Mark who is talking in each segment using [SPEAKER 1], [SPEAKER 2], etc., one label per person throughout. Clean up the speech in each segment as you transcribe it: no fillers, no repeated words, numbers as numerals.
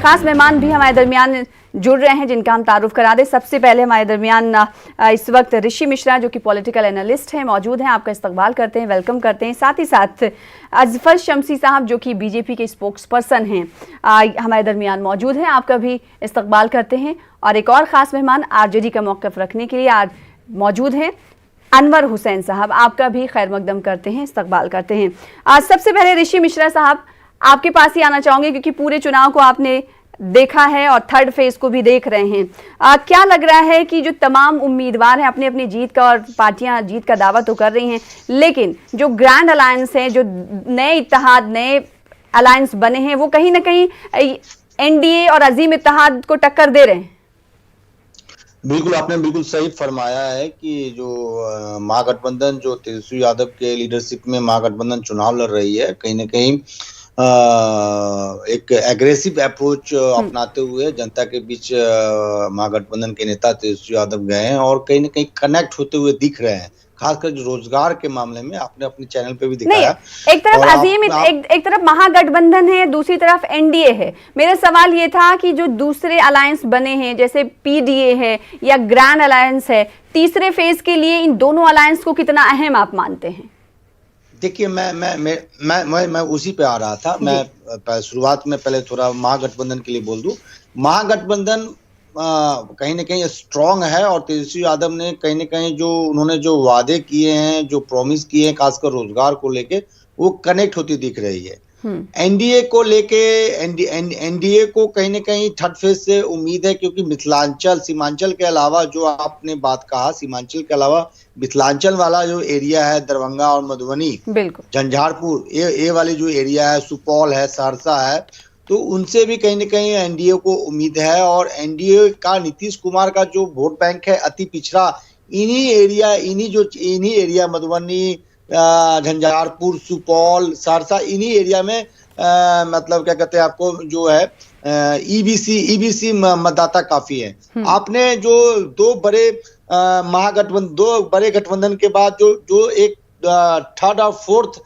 [SPEAKER 1] खास मेहमान भी हमारे दरमियान जुड़ रहे हैं जिनका हम तारुफ करा दें। सबसे पहले हमारे दरमियान इस वक्त ऋषि मिश्रा जो कि पॉलिटिकल एनालिस्ट हैं मौजूद हैं। आपका इस्तकबाल करते हैं, वेलकम करते हैं। साथ ही साथ अजफर शमसी साहब जो कि बीजेपी के स्पोक्स पर्सन हैं हमारे दरमियान मौजूद हैं। आपका भी इस्तकबाल करते हैं। और एक और ख़ास मेहमान आरजेडी का मौक़िफ़ रखने के लिए आज मौजूद हैं अनवर हुसैन साहब। आपका भी खैर मकदम करते हैं, इस्तकबाल करते हैं। आज सबसे पहले ऋषि मिश्रा साहब आपके पास ही आना चाहूँगे क्योंकि पूरे चुनाव को आपने देखा है और थर्ड फेज को भी देख रहे हैं। क्या लग रहा है कि जो तमाम उम्मीदवार हैं अपनी अपनी जीत का और पार्टियां जीत का दावा तो कर रही हैं, लेकिन जो ग्रैंड अलायंस हैं, जो नए इत्तेहाद, नए अलायंस बने हैं, वो कहीं ना कहीं एनडीए और अजीम इत्तेहाद को टक्कर दे रहे हैं?
[SPEAKER 2] बिल्कुल, आपने बिल्कुल सही फरमाया है कि जो महागठबंधन जो तेजस्वी यादव के लीडरशिप में महागठबंधन चुनाव लड़ रही है, कहीं ना कहीं एक एग्रेसिव अप्रोच अपनाते हुए जनता के बीच महागठबंधन के नेता तेजस्वी यादव गए हैं और कहीं ना कहीं कनेक्ट होते हुए दिख रहे हैं, खासकर जो रोजगार के मामले में आपने अपने चैनल पे भी दिखाया।
[SPEAKER 1] एक तरफ अजीम एक तरफ महागठबंधन है, दूसरी तरफ एनडीए है। मेरा सवाल ये था कि जो दूसरे अलायंस बने हैं जैसे पीडीए है या ग्रैंड अलायंस है, तीसरे फेज के लिए इन दोनों अलायंस को कितना अहम आप मानते हैं?
[SPEAKER 2] देखिए, मैं उसी पे आ रहा था। मैं शुरुआत में पहले थोड़ा महागठबंधन के लिए बोल दूं। महागठबंधन कहीं ना कहीं स्ट्रांग है और तेजस्वी यादव ने कहीं ना कहीं जो उन्होंने जो वादे किए हैं, जो प्रॉमिस किए हैं, खासकर रोजगार को लेके, वो कनेक्ट होती दिख रही है। एनडीए को लेके एनडीए को कहीं ना कहीं थर्ड फेज से उम्मीद है, क्योंकि मिथिलांचल, सीमांचल के अलावा जो आपने बात कहा, सीमांचल के अलावा मिथिलांचल वाला जो एरिया है, दरभंगा और मधुबनी, झंझारपुर, ये वाली जो एरिया है, सुपौल है, सहरसा है, तो उनसे भी कहीं ना कहीं एनडीए को उम्मीद है। और एनडीए का नीतीश कुमार का जो वोट बैंक है अति पिछड़ा, इन्हीं एरिया मधुबनी, झंझारपुर, सुपौल, सहरसा, इन्हीं एरिया में मतलब क्या कहते हैं आपको जो है ईबीसी मतदाता काफी है। आपने जो दो बड़े गठबंधन के बाद जो एक थर्ड और फोर्थ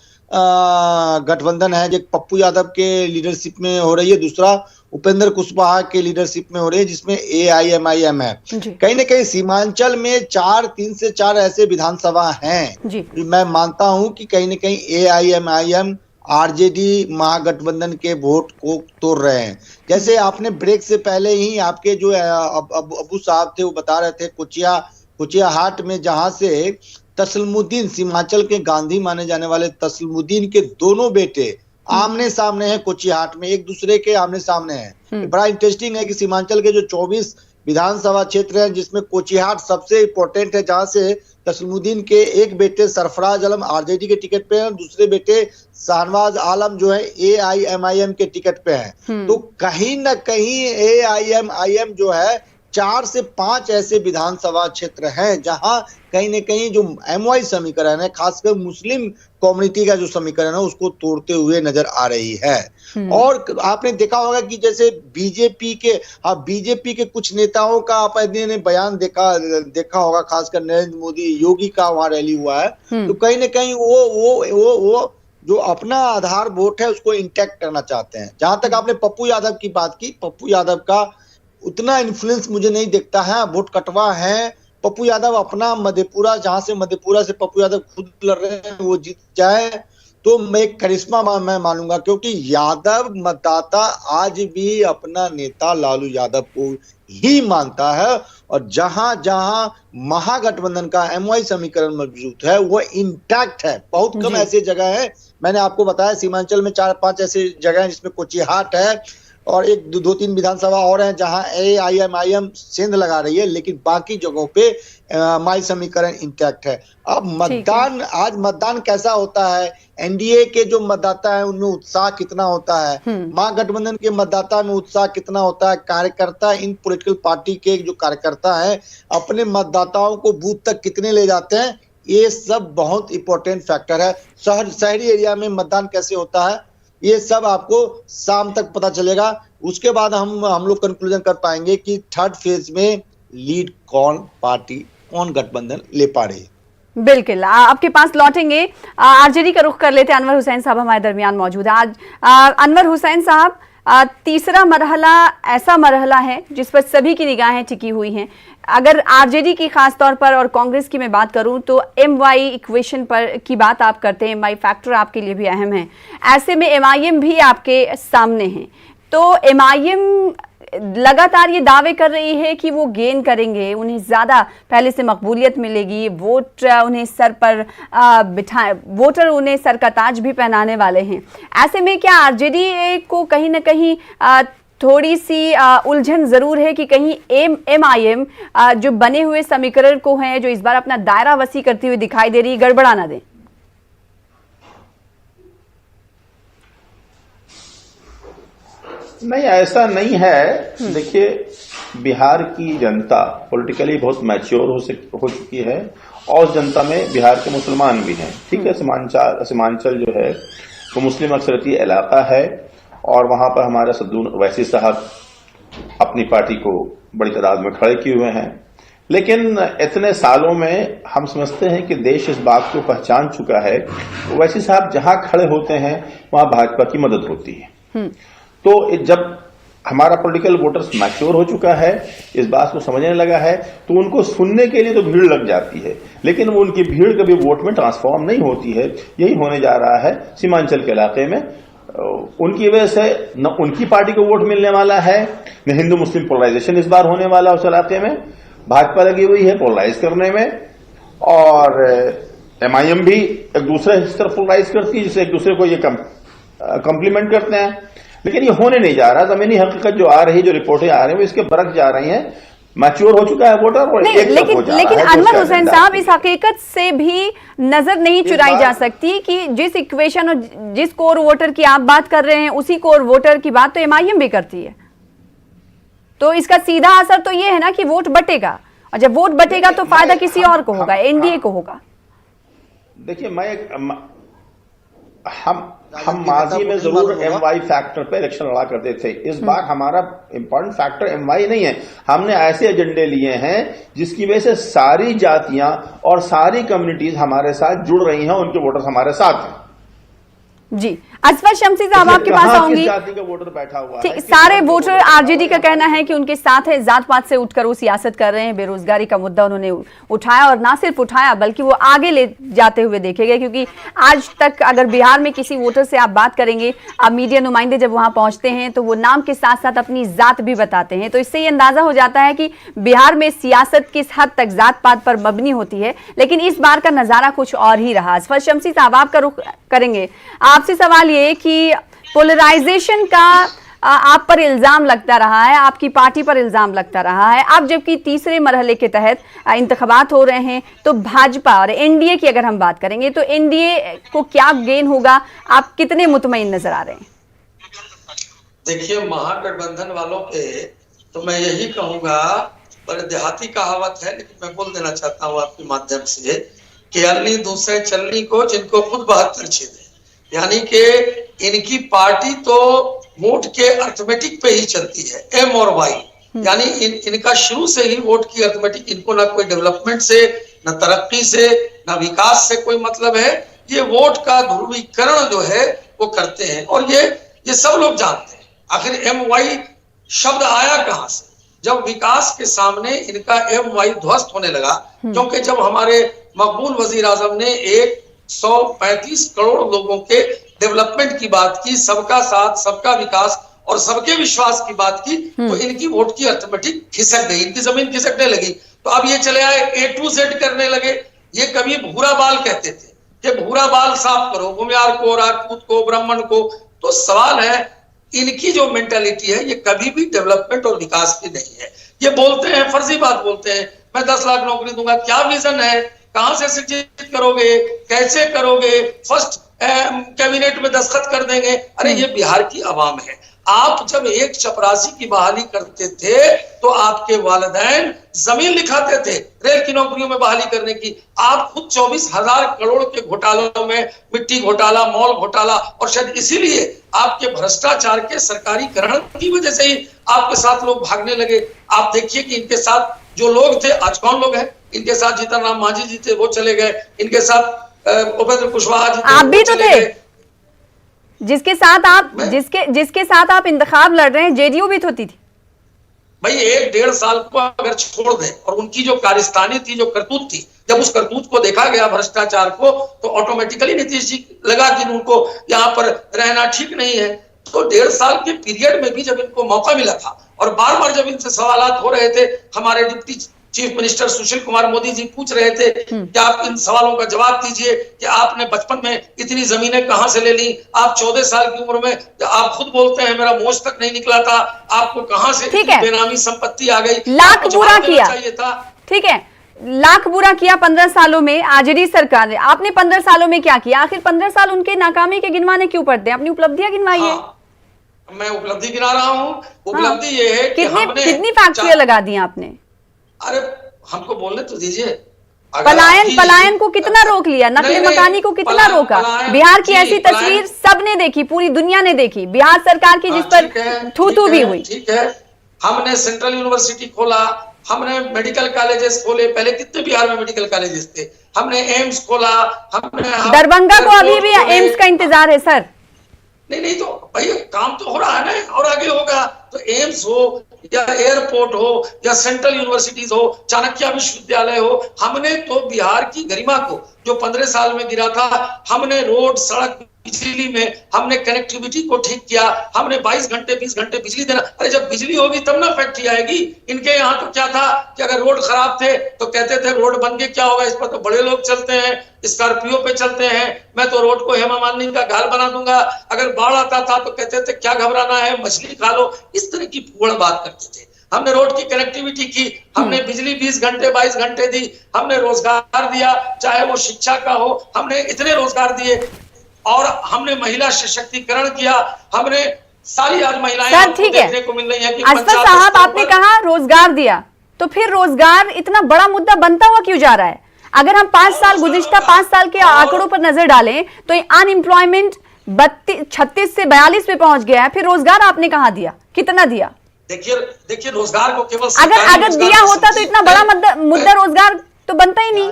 [SPEAKER 2] गठबंधन है, जो पप्पू यादव के लीडरशिप में हो रही है, दूसरा उपेंद्र कुशवाहा के लीडरशिप में हो रही है, जिसमें एआईएमआईएम है। कहीं ना कहीं सीमांचल में 3 से 4 ऐसे विधानसभा हैं। मैं मानता हूं कि कहीं ना कहीं एआईएमआईएम आरजेडी महागठबंधन के वोट को तोड़ रहे हैं। जैसे आपने ब्रेक से पहले ही आपके जो अबू साहब थे वो बता रहे थे, कुचिया हाट में जहां से तस्लीमुद्दीन, सीमांचल के गांधी माने जाने वाले तस्लीमुद्दीन के दोनों बेटे आमने सामने हैं, कोचिहाट में एक दूसरे के आमने सामने हैं। बड़ा इंटरेस्टिंग है कि सीमांचल के जो 24 विधानसभा क्षेत्र हैं, जिसमें कोचिहाट सबसे इंपॉर्टेंट है, जहां से तस्लीमुद्दीन के एक बेटे सरफराज आलम आरजेडी के टिकट पे हैं, दूसरे बेटे शाहनवाज आलम जो है एआईएमआईएम के टिकट पे हैं। तो कहीं ना कहीं एआईएमआईएम जो है 4 से 5 ऐसे विधानसभा क्षेत्र हैं जहां कहीं न कहीं जो एमवाई समीकरण है, खासकर मुस्लिम कम्युनिटी का जो समीकरण है, उसको तोड़ते हुए नजर आ रही है। और आपने देखा होगा कि जैसे बीजेपी के कुछ नेताओं का आपने बयान देखा होगा, खासकर नरेंद्र मोदी, योगी का वहां रैली हुआ है, तो कहीं ना कहीं वो जो अपना आधार वोट है उसको इंटैक्ट करना चाहते हैं। जहां तक आपने पप्पू यादव की बात की, पप्पू यादव का उतना इन्फ्लुएंस मुझे नहीं दिखता है। वोट कटवा है, पप्पू यादव अपना मधेपुरा, जहां से मधेपुरा से पप्पू यादव खुद लड़ रहे हैं, वो जीत जाए तो मैं एक करिश्मा मैं मानूंगा, क्योंकि यादव मतदाता आज भी अपना नेता लालू यादव को ही मानता है। और जहां जहां महागठबंधन का एमवाई समीकरण मौजूद है वो इंटैक्ट है। बहुत कम ऐसे जगह है, मैंने आपको बताया सीमांचल में 4-5 ऐसे जगह है जिसमें कोचिहाट है और 1-2-3 विधानसभा और हैं जहां एआईएमआईएम सेंध लगा रही है, लेकिन बाकी जगहों पे माई समीकरण इंटैक्ट है। अब आज मतदान कैसा होता है, एनडीए के जो मतदाता है उनमें उत्साह कितना होता है, महागठबंधन के मतदाता में उत्साह कितना होता है, कार्यकर्ता, इन पॉलिटिकल पार्टी के जो कार्यकर्ता है अपने मतदाताओं को बूथ तक कितने ले जाते हैं, ये सब बहुत इंपॉर्टेंट फैक्टर है। शहरी एरिया में मतदान कैसे होता है, ये सब आपको शाम तक पता चलेगा। उसके बाद हम लोग कंक्लूजन कर पाएंगे कि थर्ड फेज में लीड कौन पार्टी, कौन गठबंधन ले पा रही है।
[SPEAKER 1] बिल्कुल, आपके पास लौटेंगे। आरजेडी का रुख कर लेते हैं। अनवर हुसैन साहब हमारे दरमियान मौजूद है आज। अनवर हुसैन साहब, तीसरा मरहला ऐसा मरहला है जिस पर सभी की निगाहें टिकी हुई हैं। अगर आरजेडी की खास तौर पर और कांग्रेस की मैं बात करूं तो एमवाई इक्वेशन पर की बात आप करते हैं, एमवाई फैक्टर आपके लिए भी अहम है। ऐसे में एमआईएम भी आपके सामने है, तो एमआईएम लगातार ये दावे कर रही है कि वो गेन करेंगे, उन्हें ज़्यादा पहले से मकबूलियत मिलेगी, वोट उन्हें सर पर बिठा वोटर उन्हें सर का ताज भी पहनाने वाले हैं। ऐसे में क्या आरजेडी को कहीं ना कहीं थोड़ी सी उलझन ज़रूर है कि कहीं एमआईएम जो बने हुए समीकरण को है, जो इस बार अपना दायरा वसी करती हुई दिखाई दे रही है, गड़बड़ा ना दें?
[SPEAKER 3] नहीं, ऐसा नहीं है। देखिए, बिहार की जनता पॉलिटिकली बहुत मैच्योर हो चुकी है और उस जनता में बिहार के मुसलमान भी हैं। ठीक है, सीमांचल जो है वो मुस्लिम अक्सरियती इलाका है और वहां पर हमारे सद्दू ओवैसी साहब अपनी पार्टी को बड़ी तादाद में खड़े किए हुए हैं। लेकिन इतने सालों में हम समझते हैं कि देश इस बात को पहचान चुका है, ओवैसी साहब जहां खड़े होते हैं वहां भाजपा की मदद होती है। तो जब हमारा पॉलिटिकल वोटर्स मैच्योर हो चुका है, इस बात को समझने लगा है, तो उनको सुनने के लिए तो भीड़ लग जाती है, लेकिन वो उनकी भीड़ कभी वोट में ट्रांसफॉर्म नहीं होती है। यही होने जा रहा है सीमांचल के इलाके में। उनकी वजह से न उनकी पार्टी को वोट मिलने वाला है, न हिंदू मुस्लिम पोलराइजेशन इस बार होने वाला उस इलाके में। भाजपा लगी हुई है पोलराइज करने में और एमआईएम भी एक दूसरे इस तरफ पोलराइज करती है, जिससे एक दूसरे को ये कम्प्लीमेंट करते हैं। लेकिन ये होने नहीं जा रहा। जमीनी हकीकत जो आ रही, जो रिपोर्टें आ रही है, वो इसके बरक जा रही हैं। मैच्योर हो चुका है वोटर और
[SPEAKER 1] लेकिन अनवर हुसैन साहब, इस हकीकत से भी नजर नहीं चुराई जा सकती कि जिस इक्वेशन और जिस कोर वोटर की आप बात कर रहे हैं, उसी कोर वोटर की बात तो एमआईएम भी करती है। तो इसका सीधा असर तो ये है ना कि वोट बटेगा, और जब वोट बटेगा तो फायदा किसी और को होगा, एनडीए को होगा।
[SPEAKER 3] देखिए, हम माजी में जरूर एमवाई फैक्टर पे इलेक्शन लड़ा करते थे। इस बार हमारा इंपॉर्टेंट फैक्टर एमवाई नहीं है। हमने ऐसे एजेंडे लिए हैं जिसकी वजह से सारी जातियां और सारी कम्युनिटीज हमारे साथ जुड़ रही हैं, उनके वोटर्स हमारे साथ हैं।
[SPEAKER 1] जी, असफर शमसी साहब आपके पास आऊंगी।
[SPEAKER 3] जाति का वोटर बैठा हुआ है?
[SPEAKER 1] सारे वोटर, आरजेडी का कहना है कि उनके साथ है, जात पात से उठकर वो सियासत कर रहे हैं। बेरोजगारी का मुद्दा उन्होंने उठाया और ना सिर्फ उठाया बल्कि वो आगे ले जाते हुए देखे गए, क्योंकि आज तक अगर बिहार में किसी वोटर से आप बात करेंगे, अब मीडिया नुमाइंदे जब वहां पहुंचते हैं तो वो नाम के साथ साथ अपनी जात भी बताते हैं। तो इससे ये अंदाजा हो जाता है कि बिहार में सियासत किस हद तक जात पात पर मबनी होती है। लेकिन इस बार का नजारा कुछ और ही रहा। असफर शमसी साहब, आपका रुख करेंगे। आपसे सवाल ये कि पोलराइजेशन का आप पर इल्जाम लगता रहा है, आपकी पार्टी पर इल्जाम लगता रहा है। अब जबकि तीसरे मरहले के तहत इंतखाबात हो रहे हैं, तो भाजपा और एनडीए की अगर हम बात करेंगे तो एनडीए को क्या गेन होगा, आप कितने मुतमईन नजर आ रहे हैं?
[SPEAKER 4] देखिए, महागठबंधन वालों पे तो मैं यही कहूंगा, बड़े देहाती कहावत है लेकिन मैं बोल देना चाहता हूं आपके माध्यम से कि अल्ली दूसरे चलनी को जिनको खुद 72 छेदे। यानी कि इनकी पार्टी तो वोट के अर्थमेटिक पे ही चलती है, एम और वाई। यानी इनका शुरू से ही वोट की अर्थमेटिक, इनको ना कोई डेवलपमेंट से, ना तरक्की से, ना विकास से कोई मतलब है। ये वोट का ध्रुवीकरण जो है वो करते हैं और ये सब लोग जानते हैं। आखिर एम वाई शब्द आया कहां से? जब विकास के सामने इनका एम वाई ध्वस्त होने लगा, क्योंकि जब हमारे मकबूल वजीर आजम ने 135 करोड़ लोगों के डेवलपमेंट की बात की, सबका साथ, सबका विकास और सबके विश्वास की बात की, तो इनकी वोट की अर्थमेटिक खिसक गई, इनकी जमीन खिसकने लगी। तो अब ये चले आए A to Z करने लगे। ये कभी भूरा बाल कहते थे कि भूरा बाल साफ करो, भूमियार को, राजपूत को, ब्राह्मण को। तो सवाल है, इनकी जो मेंटालिटी है ये कभी भी डेवलपमेंट और विकास की नहीं है। ये बोलते हैं, फर्जी बात बोलते हैं, मैं 10 लाख नौकरी दूंगा। क्या विजन है? कहां से सृजित करोगे? कैसे करोगे? फर्स्ट कैबिनेट में दस्तखत कर देंगे। अरे ये बिहार की आवाम है। आप जब एक चपरासी की बहाली करते थे तो आपके वालिदैन जमीन लिखाते थे रेल की नौकरियों में बहाली करने की। आप खुद 24,000 करोड़ के घोटालों में, मिट्टी घोटाला, मॉल घोटाला, और शायद इसीलिए आपके भ्रष्टाचार के सरकारीकरण की वजह से ही आपके साथ लोग भागने लगे। आप देखिए कि इनके साथ जो लोग थे आज कौन लोग हैं? इनके साथ जीतन राम मांझी जी थे, वो चले गए। इनके साथ उपेंद्र कुशवाहा जी थे,
[SPEAKER 1] आप भी तो थे। जिसके साथ आप इंतखाब लड़ रहे हैं, जेडीयू भी तो थी।
[SPEAKER 4] भाई 1-1.5 साल को अगर छोड़ दें और उनकी जो कारस्तानी थी, जो करतूत थी, जब उस करतूत को देखा गया भ्रष्टाचार को, तो ऑटोमेटिकली नीतीश जी लगा कि उनको यहाँ पर रहना ठीक नहीं है। तो 1.5 साल के पीरियड में भी जब इनको मौका मिला था और बार बार जब इनसे सवालात हो रहे थे, हमारे deputy chief minister Sushil Kumar Modi ji पूछ रहे थे कि आप इन सवालों का जवाब दीजिए कि आपने बचपन में इतनी जमीनें कहां से ले ली, आप 14 साल की उम्र में, आप खुद बोलते हैं मेरा मोछ तक नहीं निकला था, आपको कहां से बेनामी संपत्ति आ गई,
[SPEAKER 1] लाख बुरा किया
[SPEAKER 4] चाहिए था।
[SPEAKER 1] ठीक है, लाख बुरा किया 15 सालों में आरजेडी सरकार ने। आपने 15 सालों में क्या किया? आखिर 15 साल उनके नाकामी के गिनवाने क्यों पड़ते हैं? अपनी उपलब्धियां गिनवाइए।
[SPEAKER 4] मैं उपलब्धि गिना रहा हूँ। उपलब्धि ये है कि
[SPEAKER 1] कितनी फैक्ट्रियां लगा दी आपने?
[SPEAKER 4] अरे हमको बोलने तो दीजिए।
[SPEAKER 1] पलायन को कितना रोक लिया? नकली मकानी को कितना रोका? बिहार की ऐसी तस्वीर सबने देखी, पूरी दुनिया ने देखी, बिहार सरकार की, जिस पर थू भी हुई।
[SPEAKER 4] ठीक है, हमने सेंट्रल यूनिवर्सिटी खोला, हमने मेडिकल कॉलेजेस खोले। पहले कितने बिहार में मेडिकल कॉलेजेस थे? हमने एम्स खोला, हमने
[SPEAKER 1] दरभंगा को अभी भी एम्स का इंतजार है सर।
[SPEAKER 4] नहीं तो भाई काम तो हो रहा है ना, और आगे होगा। तो एम्स हो या एयरपोर्ट हो या सेंट्रल यूनिवर्सिटीज हो, चाणक्य विश्वविद्यालय हो, हमने तो बिहार की गरिमा को जो 15 साल में गिरा था, हमने रोड, सड़क, बिजली में हमने कनेक्टिविटी को ठीक किया। हमने 22 घंटे 20 घंटे बिजली देना। अरे जब बिजली होगी तब ना फैक्ट्री आएगी। इनके यहाँ तो क्या था कि अगर रोड खराब थे तो कहते थे रोड बन के क्या होगा, इस पर तो बड़े लोग चलते हैं, स्कॉर्पियो पे चलते हैं, मैं तो रोड को हेमा मालिनी का घाल बना दूंगा। अगर बाढ़ आता था तो कहते थे क्या घबराना है, मछली खा लो। इस तरह की फूहड़ बात करते थे। हमने रोड की कनेक्टिविटी की, हमने बिजली 20 घंटे 22 घंटे दी, हमने रोजगार दिया, चाहे वो शिक्षा का हो, हमने इतने रोजगार दिए, और हमने महिला सशक्तिकरण किया। हमने सारी आज महिलाएं देखने को मिल रही है कि
[SPEAKER 1] असफर साहब, आपने कहा रोजगार दिया, तो फिर रोजगार इतना बड़ा मुद्दा बनता हुआ क्यों जा रहा है? अगर हम 5 साल गुज़िश्ता 5 साल के आंकड़ों पर नजर डालें तो अनएम्प्लॉयमेंट 36 से 42 पे पहुंच गया है। फिर रोजगार आपने कहां दिया, कितना दिया?
[SPEAKER 4] देखिए रोजगार को केवल
[SPEAKER 1] अगर दिया होता तो इतना बड़ा मुद्दा रोजगार तो बनता ही नहीं।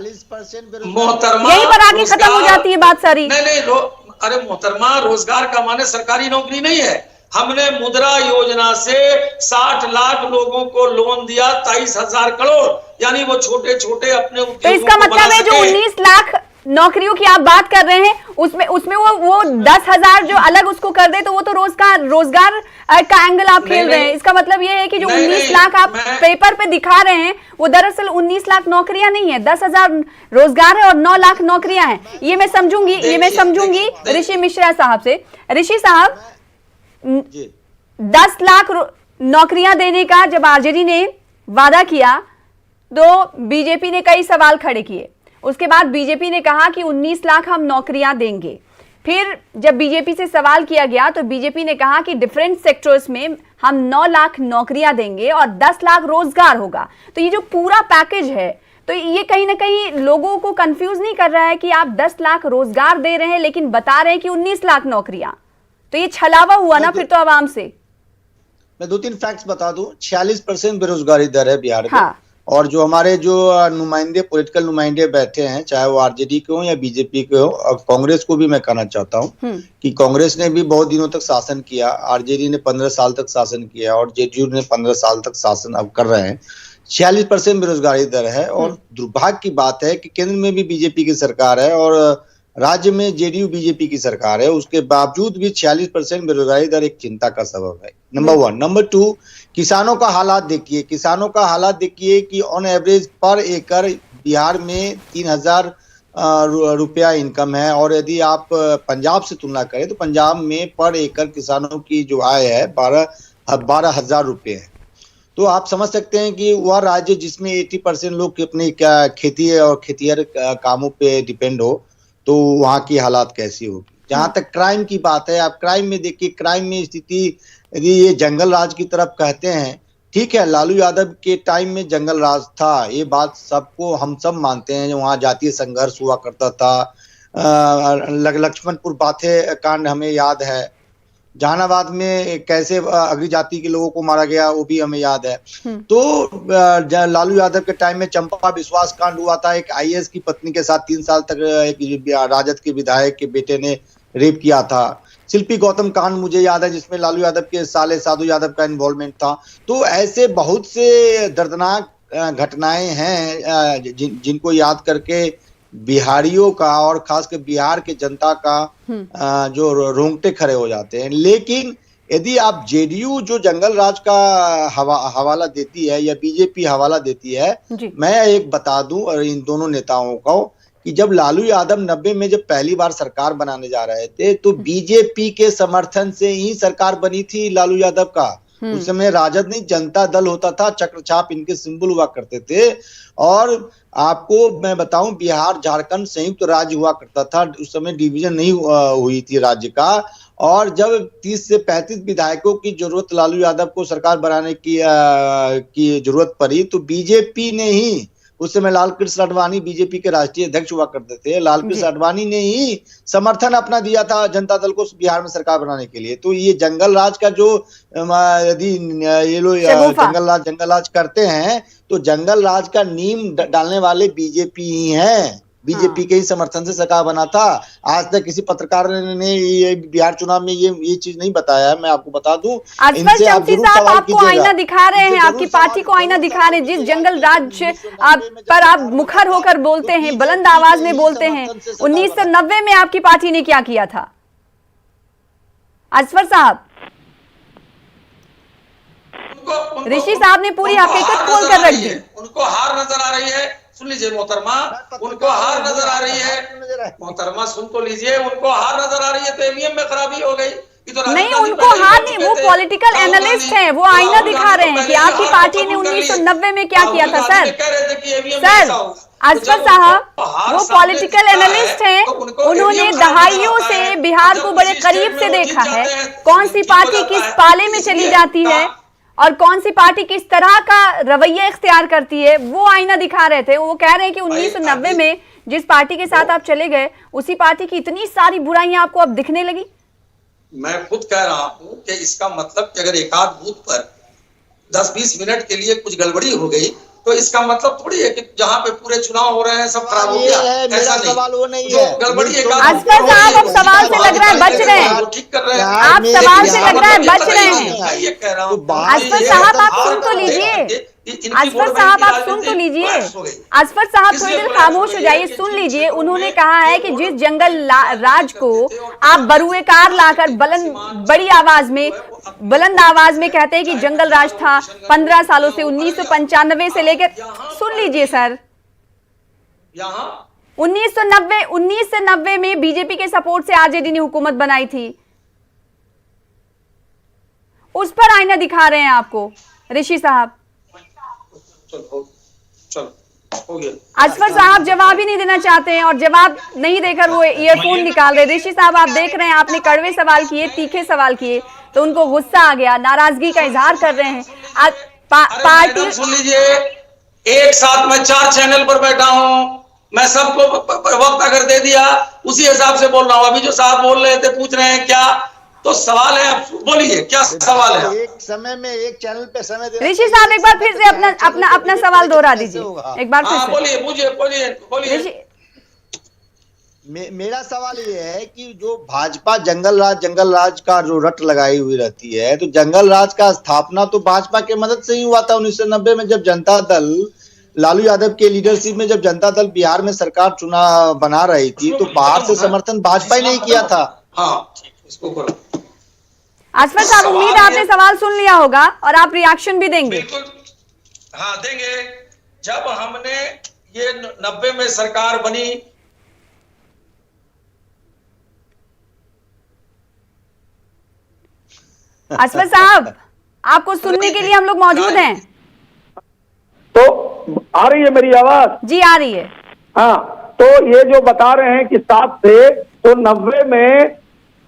[SPEAKER 4] मोहतरमा,
[SPEAKER 1] यहीं पर आके खत्म हो जाती है बात सारी।
[SPEAKER 4] नहीं, अरे मोहतरमा, रोजगार का माने सरकारी नौकरी नहीं है। हमने मुद्रा योजना से 60 लाख लोगों को लोन दिया, 23,000 करोड़, यानी वो छोटे छोटे अपने।
[SPEAKER 1] तो इसका मतलब है जो 19 लाख नौकरियों की आप बात कर रहे हैं, उसमें वो 10,000 जो अलग उसको कर दे, तो वो तो रोजगार का एंगल आप खेल रहे हैं। इसका मतलब ये है कि जो 19 लाख आप पेपर पे दिखा रहे हैं वो दरअसल 19 लाख नौकरियां नहीं है, 10,000 रोजगार है और 9 लाख नौकरियां हैं। ये मैं समझूंगी ऋषि मिश्रा साहब से। ऋषि साहब, 10 लाख नौकरियां देने का जब आरजेडी ने वादा किया तो बीजेपी ने कई सवाल खड़े किए। उसके बाद बीजेपी ने कहा कि 19 लाख हम नौकरियां देंगे। फिर जब बीजेपी से सवाल किया गया तो बीजेपी ने कहा कि डिफरेंट सेक्टर्स में हम 9 लाख नौकरियां देंगे और 10 लाख रोजगार होगा। तो ये जो पूरा पैकेज है, तो ये कहीं ना कहीं लोगों को कंफ्यूज नहीं कर रहा है कि आप 10 लाख रोजगार दे रहे हैं लेकिन बता रहे हैं कि 19 लाख नौकरियां? तो ये छलावा हुआ ना फिर तो आवाम से।
[SPEAKER 2] मैं 2-3 फैक्ट्स बता दूं। 46% बेरोजगारी दर है बिहार में।
[SPEAKER 1] हाँ।
[SPEAKER 2] और जो हमारे जो पॉलिटिकल नुमाइंदे बैठे हैं, चाहे वो आरजेडी के हो या बीजेपी के हो, और कांग्रेस को भी मैं कहना चाहता हूं कि कांग्रेस ने भी बहुत दिनों तक शासन किया, आरजेडी ने 15 साल तक शासन किया और जेडीयू ने 15 साल तक शासन अब कर रहे हैं। 46% बेरोजगारी दर है। और दुर्भाग्य की बात है कि केंद्र में भी बीजेपी की सरकार है और राज्य में जेडीयू बीजेपी की सरकार है, उसके बावजूद भी 46% बेरोजगारी दर एक चिंता का सबब है। नंबर 1। नंबर 2, किसानों का हालात देखिए कि ऑन एवरेज पर एकड़ बिहार में 3,000 रुपया इनकम है, और यदि आप पंजाब से तुलना करें तो पंजाब में पर एकड़ किसानों की जो आय है 12,000 रुपये है। तो आप समझ सकते हैं कि वह राज्य जिसमें 80% लोग अपनी खेती और खेतिहर कामों पे डिपेंड हो, तो वहां की हालात कैसी होगी। जहां तक क्राइम की बात है, आप क्राइम में देखिए, क्राइम में स्थिति यदि ये जंगल राज की तरफ कहते हैं, ठीक है, लालू यादव के टाइम में जंगल राज था, ये बात सबको हम सब मानते हैं। वहां जातीय संघर्ष हुआ करता था, लक्ष्मणपुर बाथे कांड हमें याद है, जहानाबाद में कैसे अग्री जाति के लोगों को मारा गया वो भी हमें याद है। तो लालू यादव के टाइम में चंपा विश्वास कांड हुआ था, एक आईएएस की पत्नी के साथ 3 साल तक एक राजद के विधायक के बेटे ने रेप किया था। शिल्पी गौतम कांड मुझे याद है, जिसमें लालू यादव के साले साधु यादव का इन्वॉल्वमेंट था। तो ऐसे बहुत से दर्दनाक घटनाएं हैं जिनको याद करके बिहारियों का और खासकर बिहार के जनता का जो रोंगटे खड़े हो जाते हैं। लेकिन यदि आप जेडीयू जो जंगल राज का हवाला देती है या बीजेपी हवाला देती है, मैं एक बता दूं और इन दोनों नेताओं को कि जब लालू यादव 90 में जब पहली बार सरकार बनाने जा रहे थे तो बीजेपी के समर्थन से ही सरकार बनी थी लालू यादव का। उस समय राजद नहीं जनता दल होता था, चक्रछाप इनके सिंबल हुआ करते थे। और आपको मैं बताऊं, बिहार झारखंड संयुक्त राज्य हुआ करता था, उस समय डिवीजन नहीं हुई थी राज्य का। और जब 30 से 35 विधायकों की जरूरत लालू यादव को सरकार बनाने की जरूरत पड़ी तो बीजेपी ने ही, उस समय लाल कृष्ण आडवाणी बीजेपी के राष्ट्रीय अध्यक्ष हुआ करते थे, लाल कृष्ण आडवाणी ने ही समर्थन अपना दिया था जनता दल को बिहार में सरकार बनाने के लिए। तो ये जंगल राज का जो यदि ये लोग जंगल राज करते हैं तो जंगल राज का नींव डालने वाले बीजेपी ही हैं। बीजेपी के ही समर्थन से सरकार बना था। आज तक किसी पत्रकार ने ये बिहार चुनाव में ये चीज नहीं बताया है, मैं आपको बता दूं।
[SPEAKER 1] असफर शम्सी साहब आपको आईना दिखा रहे हैं, आपकी पार्टी को आईना दिखा रहे हैं। जिस जंगल राज पर आप मुखर होकर बोलते हैं, बुलंद आवाज में बोलते हैं, 1990 में आपकी पार्टी ने क्या किया था? असफर साहब, ऋषि साहब ने पूरी हकीकत खोल कर रख दी।
[SPEAKER 4] उनको हार नजर आ रही है, सुन लीजिए मोहतरमा, उनको हार नजर आ रही है। मोहतरमा सुन तो लीजिए, उनको हार नजर आ रही है तो ईवीएम में खराबी हो गई।
[SPEAKER 1] नहीं, उनको हार नहीं, वो पॉलिटिकल एनालिस्ट हैं, वो आईना दिखा रहे हैं कि आपकी पार्टी ने 1990 में क्या किया था। सर असफर साहब, वो पॉलिटिकल एनालिस्ट हैं, उन्होंने दहाइयों से बिहार को बड़े करीब से देखा है, कौन सी पार्टी किस पाले में चली जाती है और कौन सी पार्टी किस तरह का रवैया इख्तियार करती है, वो आईना दिखा रहे थे। वो कह रहे हैं कि 1990 में जिस पार्टी के साथ आप चले गए, उसी पार्टी की इतनी सारी बुराइयां आपको अब दिखने लगी।
[SPEAKER 4] मैं खुद कह रहा हूं कि इसका मतलब कि अगर एक आध बूथ पर 10-20 मिनट के लिए कुछ गड़बड़ी हो गई तो इसका मतलब थोड़ी है कि जहां पे पूरे चुनाव हो रहे हैं सब खराब हो गया, ऐसा नहीं।
[SPEAKER 2] सवाल वो नहीं है।
[SPEAKER 4] गड़बड़ी
[SPEAKER 1] असफर साहब, अब सवाल से लग रहा है बच रहे हैं,
[SPEAKER 4] ठीक कर रहे हैं
[SPEAKER 1] आप सवाल से लग रहा है बच रहे हैं।
[SPEAKER 4] ये कह रहा हूं
[SPEAKER 1] असफर साहब आप सुन तो लीजिए, असफर साहब आप सुन तो लीजिए, असफर साहब थोड़ी देर खामोश हो जाइए, सुन लीजिए। उन्होंने कहा है कि जिस जंगल राज को आप बरूएकार लाकर बड़ी आवाज में, बुलंद आवाज में कहते हैं कि जंगल राज था 15 सालों से, 1995 से लेकर, सुन लीजिए सर, 1990 में बीजेपी के सपोर्ट से आरजेडी ने हुकूमत बनाई थी, उस पर आईना दिखा रहे हैं आपको ऋषि साहब। असफर साहब जवाब ही नहीं देना चाहते हैं और जवाब नहीं देकर वो ईयरफोन निकाल रहे। ऋषि साहब आप देख रहे हैं, आपने कड़वे सवाल किए, तीखे सवाल किए तो उनको गुस्सा आ गया, नाराजगी का इजहार कर रहे हैं। पार्टी
[SPEAKER 4] सुन लीजिए, एक साथ मैं 4 चैनल पर बैठा हूं, मैं सबको वक्त अगर दे दिया उसी हिसाब से बोल रहा हूं। अभी जो साहब बोल रहे थे, पूछ रहे हैं क्या, तो सवाल है, आप बोलिए क्या सवाल है।
[SPEAKER 2] एक समय में एक चैनल पे समय
[SPEAKER 1] ऋषि साहब एक बार फिर से अपना सवाल दोहरा दीजिए, एक बार फिर से
[SPEAKER 4] बोलिए।
[SPEAKER 2] मेरा सवाल ये है कि जो भाजपा जंगल राज का जो रट लगाई हुई रहती है, तो जंगल राज का स्थापना तो भाजपा के मदद से ही हुआ था। 1990 में जब जनता दल लालू यादव के लीडरशिप में जब जनता दल बिहार में सरकार बना रही थी तो बाहर से समर्थन भाजपा ही नहीं किया था।
[SPEAKER 4] हाँ, इसको करो।
[SPEAKER 1] असफर साहब, उम्मीद आपने सवाल सुन लिया होगा और आप रिएक्शन भी देंगे।
[SPEAKER 4] बिल्कुल, हाँ देंगे। जब हमने ये 90 में सरकार बनी,
[SPEAKER 1] असफर साहब आपको सुनने के लिए हम लोग मौजूद हैं।
[SPEAKER 5] तो आ रही है मेरी आवाज?
[SPEAKER 1] जी आ रही है।
[SPEAKER 5] हाँ, तो ये जो बता रहे हैं कि 7 थे, तो 90 में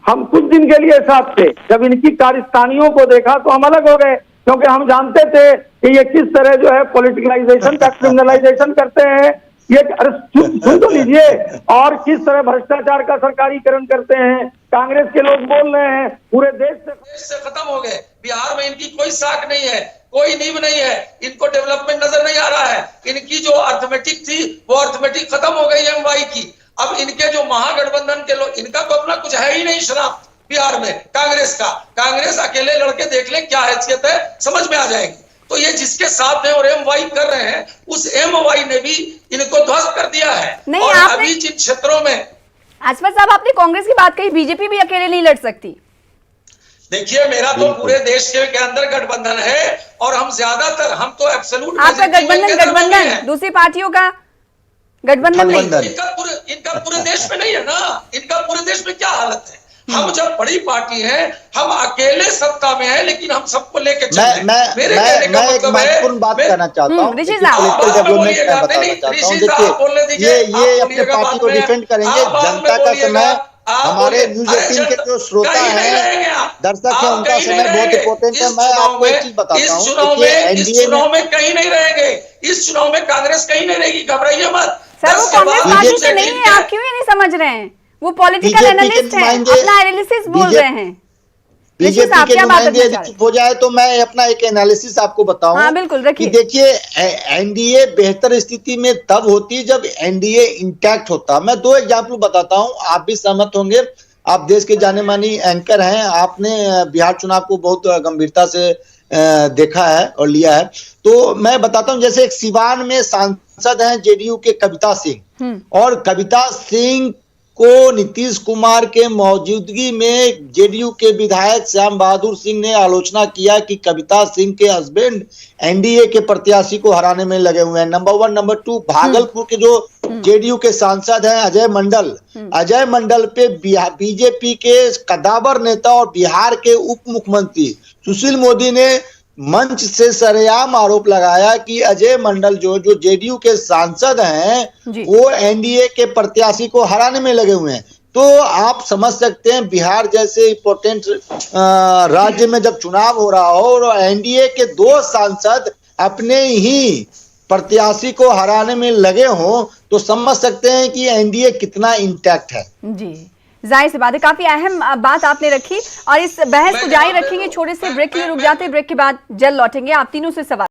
[SPEAKER 5] हम कुछ दिन के लिए साथ थे। जब इनकी कारस्तानियों को देखा तो हम अलग हो गए, क्योंकि हम जानते थे कि ये किस तरह जो है पॉलिटिकलाइजेशन का क्रिमिनलाइजेशन करते हैं। ये सुन तो लीजिए, और किस तरह भ्रष्टाचार का सरकारीकरण करते हैं। कांग्रेस के लोग बोल रहे हैं पूरे देश
[SPEAKER 4] से खत्म हो गए, बिहार में इनकी कोई साख नहीं है, कोई नींव नहीं है, इनको डेवलपमेंट नजर नहीं आ रहा है। इनकी जो अर्थमेटिक थी वो अर्थमेटिक खत्म हो गई एमवाई की। अब इनके जो महागठबंधन के लोग, इनका तो अपना कुछ है ही नहीं शराब, बिहार में कांग्रेस का। कांग्रेस अकेले लड़के देख ले क्या हैसियत है, समझ में आ जाएगी। तो ये जिसके साथ है और एमवाई कर रहे हैं, उस एमवाई ने भी इनको ध्वस्त कर दिया है।
[SPEAKER 1] नहीं,
[SPEAKER 4] और
[SPEAKER 1] आपने-
[SPEAKER 4] अभी जिन क्षेत्रों में,
[SPEAKER 1] आसफा साहब आपने कांग्रेस की बात कही, बीजेपी भी अकेले नहीं लड़ सकती।
[SPEAKER 4] देखिए मेरा तो पूरे देश के अंदर गठबंधन है और हम ज्यादातर, हम तो एब्सोल्यूट
[SPEAKER 1] आपका गठबंधन दूसरी पार्टियों का गठबंधन नहीं।
[SPEAKER 4] इनका पूरे देश में नहीं है ना, इनका पूरे देश में क्या हालत है। हम जब बड़ी पार्टी है, हम अकेले सत्ता में है, लेकिन हम सबको लेके चल रहे हैं। मेरे कहने का
[SPEAKER 2] एक
[SPEAKER 4] मतलब है,
[SPEAKER 2] महत्वपूर्ण बात कहना चाहता हूँ,
[SPEAKER 1] ऋषि
[SPEAKER 2] देखिए,
[SPEAKER 1] साहब,
[SPEAKER 2] political
[SPEAKER 4] आप
[SPEAKER 2] development
[SPEAKER 4] बोलिएगा,
[SPEAKER 2] मैं बताना
[SPEAKER 4] नहीं,
[SPEAKER 2] चाहता हूँ।
[SPEAKER 4] ऋषि साहब बोलने
[SPEAKER 2] देखिए
[SPEAKER 4] दीजिए,
[SPEAKER 2] ये
[SPEAKER 4] आप
[SPEAKER 2] अपने
[SPEAKER 4] बोलिएगा
[SPEAKER 2] पार्टी को
[SPEAKER 4] बाद में,
[SPEAKER 2] डिफेंड करेंगे।
[SPEAKER 4] आप बाद में
[SPEAKER 2] जनता का
[SPEAKER 4] बोलिएगा,
[SPEAKER 2] समय,
[SPEAKER 4] आप
[SPEAKER 2] हमारे
[SPEAKER 4] बोलिए,
[SPEAKER 2] न्यूज
[SPEAKER 4] अरे
[SPEAKER 2] 18 के जो श्रोता
[SPEAKER 4] कहीं नहीं
[SPEAKER 2] हैं,
[SPEAKER 4] रहेंगे आप।
[SPEAKER 2] दर्शक हैं,
[SPEAKER 4] आप
[SPEAKER 2] उनका
[SPEAKER 4] कहीं
[SPEAKER 2] समय
[SPEAKER 4] नहीं
[SPEAKER 2] बहुत
[SPEAKER 4] रहेंगे।
[SPEAKER 2] इंपॉर्टेंट है।
[SPEAKER 4] इस
[SPEAKER 2] मैं
[SPEAKER 4] चुनाव
[SPEAKER 2] आपको एक
[SPEAKER 4] में-
[SPEAKER 2] चीज बताता
[SPEAKER 4] इस
[SPEAKER 2] हूँ,
[SPEAKER 4] चुनाव
[SPEAKER 2] देखिए
[SPEAKER 4] में- इस
[SPEAKER 2] एनडीए
[SPEAKER 4] चुनाव में कहीं नहीं रहेंगे। इस चुनाव में कांग्रेस कहीं नहीं रहेगी, घबराइए मत।
[SPEAKER 1] सर वो कांग्रेस पार्टी से नहीं है, आप
[SPEAKER 4] है
[SPEAKER 1] क्यों ये नहीं समझ रहे हैं? वो पॉलिटिकल
[SPEAKER 2] बीजेपी के
[SPEAKER 1] एनालिस्ट हैं,
[SPEAKER 2] नुमाइंदे-
[SPEAKER 1] अपना एनालिसिस बोल रहे हैं। ऋषि
[SPEAKER 2] बीजेपी
[SPEAKER 1] साहब
[SPEAKER 2] के
[SPEAKER 1] क्या बात
[SPEAKER 2] नुमाइंदे
[SPEAKER 1] रखना
[SPEAKER 2] यदि
[SPEAKER 1] चाह रहे हैं?
[SPEAKER 2] चुप हो जाए तो मैं अपना एक एनालिसिस आपको बताऊं।
[SPEAKER 1] हाँ, बिल्कुल, रखिए।
[SPEAKER 2] कि देखिए एनडीए बेहतर स्थिति में तब होती है जब एनडीए इंटैक्ट होता। मैं दो एग्जाम्पल बताता हूं, आप भी सहमत होंगे। आप देश के जाने मानी एंकर हैं, आपने बिहार चुनाव को बहुत गंभीरता से देखा है और लिया है। तो मैं बताता हूं, जैसे एक सिवान में सांसद हैं जेडीयू के कविता सिंह, और कविता सिंह को नीतीश कुमार के मौजूदगी में जेडीयू के विधायक श्याम बहादुर सिंह ने आलोचना किया कि कविता सिंह के हस्बैंड एनडीए के प्रत्याशी को हराने में लगे हुए हैं। नंबर 1। नंबर 2, भागलपुर के जो जेडीयू के सांसद हैं अजय मंडल पे बीजेपी के कदावर नेता और बिहार के उप मुख्यमंत्री सुशील मोदी ने मंच से सरेआम आरोप लगाया कि अजय मंडल जो जेडीयू के सांसद हैं वो एनडीए के प्रत्याशी को हराने में लगे हुए हैं। तो आप समझ सकते हैं बिहार जैसे इंपॉर्टेंट राज्य में जब चुनाव हो रहा हो और एनडीए के 2 सांसद अपने ही प्रत्याशी को हराने में लगे हों, तो समझ सकते हैं कि एनडीए कितना इंटैक्ट है।
[SPEAKER 1] जी, जाहिर सी बात है, काफी अहम बात आपने रखी और इस बहस को जारी रखेंगे। छोटे से ब्रेक के लिए रुक जाते हैं, ब्रेक के बाद जल्द लौटेंगे। आप तीनों से सवाल